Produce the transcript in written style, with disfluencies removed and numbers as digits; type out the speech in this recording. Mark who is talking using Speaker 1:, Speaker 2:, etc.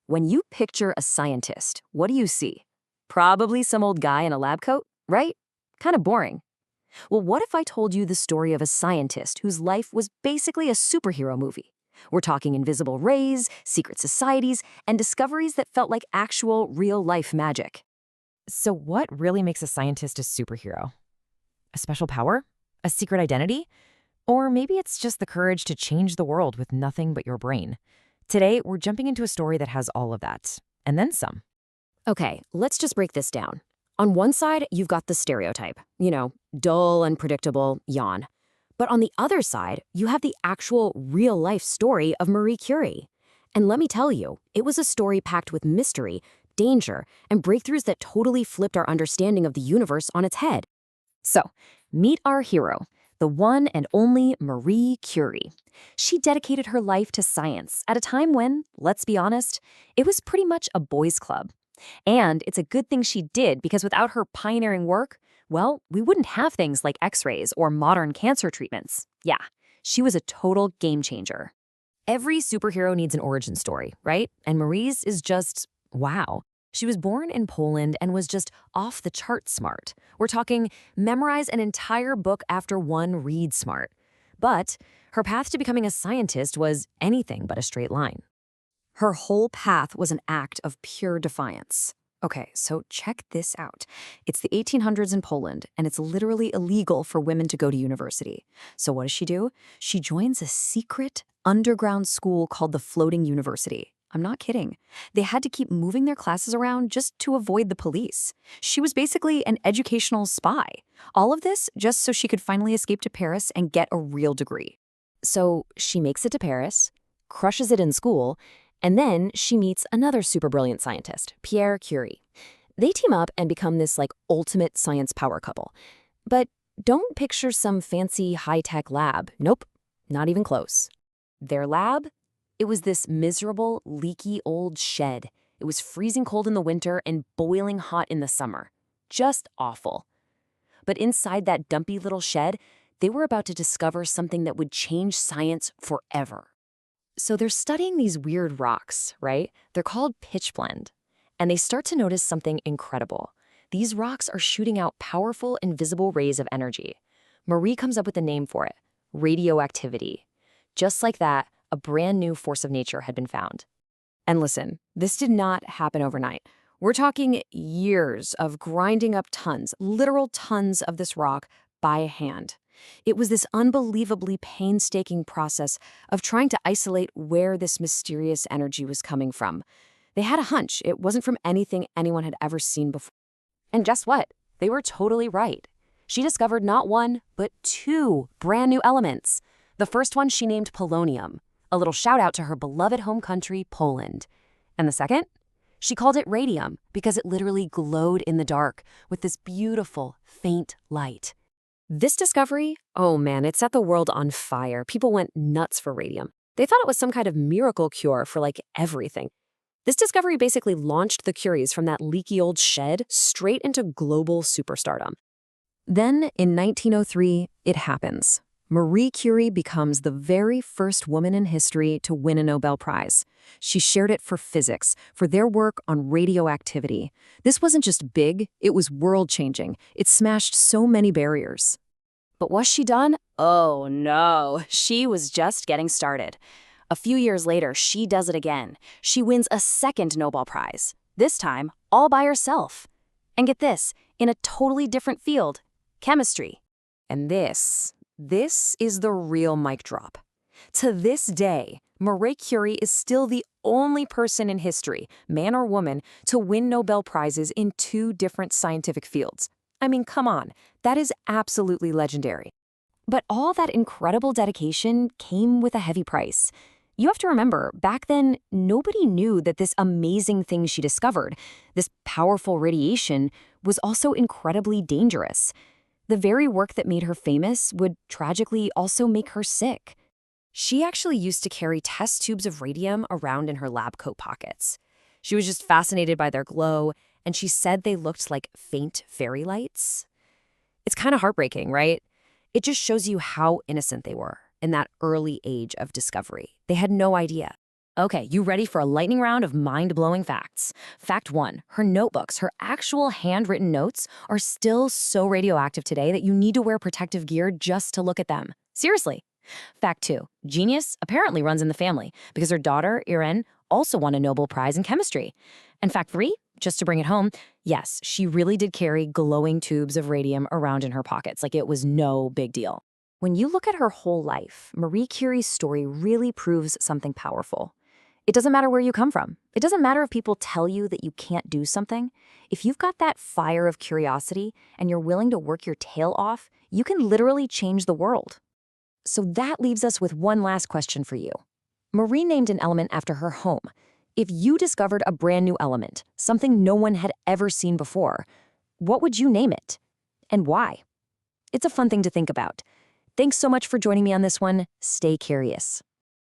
Speaker 1: When you picture a scientist, what do you see? Probably some old guy in a lab coat, right? Kind of boring. Well, what if I told you the story of a scientist whose life was basically a superhero movie? We're talking invisible rays, secret societies, and discoveries that felt like actual real-life magic.
Speaker 2: So what really makes a scientist a superhero? A special power? A secret identity? Or maybe it's just the courage to change the world with nothing but your brain. Today, we're jumping into a story that has all of that, and then some.
Speaker 1: Okay, let's just break this down. On one side, you've got the stereotype, dull and predictable, yawn. But on the other side, you have the actual real-life story of Marie Curie. And let me tell you, it was a story packed with mystery, danger, and breakthroughs that totally flipped our understanding of the universe on its head. So, meet our hero, the one and only Marie Curie. She dedicated her life to science at a time when, let's be honest, it was pretty much a boys' club. And it's a good thing she did, because without her pioneering work, well, we wouldn't have things like X-rays or modern cancer treatments. Yeah, she was a total game changer. Every superhero needs an origin story, right? And Marie's is just, wow. She was born in Poland and was just off the chart smart. We're talking memorize an entire book after one read smart. But her path to becoming a scientist was anything but a straight line. Her whole path was an act of pure defiance. Okay, so check this out. It's the 1800s in Poland, and it's literally illegal for women to go to university. So what does she do? She joins a secret underground school called the Floating University. I'm not kidding. They had to keep moving their classes around just to avoid the police. She was basically an educational spy. All of this just so she could finally escape to Paris and get a real degree. So she makes it to Paris, crushes it in school, and then she meets another super brilliant scientist, Marie Curie. They team up and become this ultimate science power couple. But don't picture some fancy high-tech lab. Nope, not even close. Their lab? It was this miserable, leaky old shed. It was freezing cold in the winter and boiling hot in the summer. Just awful. But inside that dumpy little shed, they were about to discover something that would change science forever. So they're studying these weird rocks, right? They're called pitchblende. And they start to notice something incredible. These rocks are shooting out powerful, invisible rays of energy. Marie comes up with a name for it: radioactivity. Just like that, a brand new force of nature had been found. And listen, this did not happen overnight. We're talking years of grinding up tons, literal tons of this rock by hand. It was this unbelievably painstaking process of trying to isolate where this mysterious energy was coming from. They had a hunch it wasn't from anything anyone had ever seen before. And guess what? They were totally right. She discovered not one, but two brand new elements. The first one she named polonium, a little shout out to her beloved home country, Poland. And the second? She called it radium because it literally glowed in the dark with this beautiful, faint light. This discovery, oh man, it set the world on fire. People went nuts for radium. They thought it was some kind of miracle cure for everything. This discovery basically launched the Curies from that leaky old shed straight into global superstardom. Then, in 1903, it happens. Marie Curie becomes the very first woman in history to win a Nobel Prize. She shared it for physics, for their work on radioactivity. This wasn't just big, it was world-changing. It smashed so many barriers. But was she done? Oh no, she was just getting started. A few years later, she does it again. She wins a second Nobel Prize, this time all by herself. And get this, in a totally different field, chemistry. And this is the real mic drop. To this day, Marie Curie is still the only person in history, man or woman, to win Nobel Prizes in two different scientific fields. I mean, come on, that is absolutely legendary. But all that incredible dedication came with a heavy price. You have to remember, back then, nobody knew that this amazing thing she discovered, this powerful radiation, was also incredibly dangerous. The very work that made her famous would tragically also make her sick. She actually used to carry test tubes of radium around in her lab coat pockets. She was just fascinated by their glow, and she said they looked like faint fairy lights. It's kind of heartbreaking, right? It just shows you how innocent they were in that early age of discovery. They had no idea. Okay, you ready for a lightning round of mind-blowing facts? Fact 1, her notebooks, her actual handwritten notes, are still so radioactive today that you need to wear protective gear just to look at them. Seriously. Fact 2, genius apparently runs in the family because her daughter, Irene, also won a Nobel Prize in chemistry. And fact 3, just to bring it home, yes, she really did carry glowing tubes of radium around in her pockets, like it was no big deal. When you look at her whole life, Marie Curie's story really proves something powerful. It doesn't matter where you come from. It doesn't matter if people tell you that you can't do something. If you've got that fire of curiosity and you're willing to work your tail off, you can literally change the world. So that leaves us with one last question for you. Marie named an element after her home. If you discovered a brand new element, something no one had ever seen before, what would you name it? And why? It's a fun thing to think about. Thanks so much for joining me on this one. Stay curious.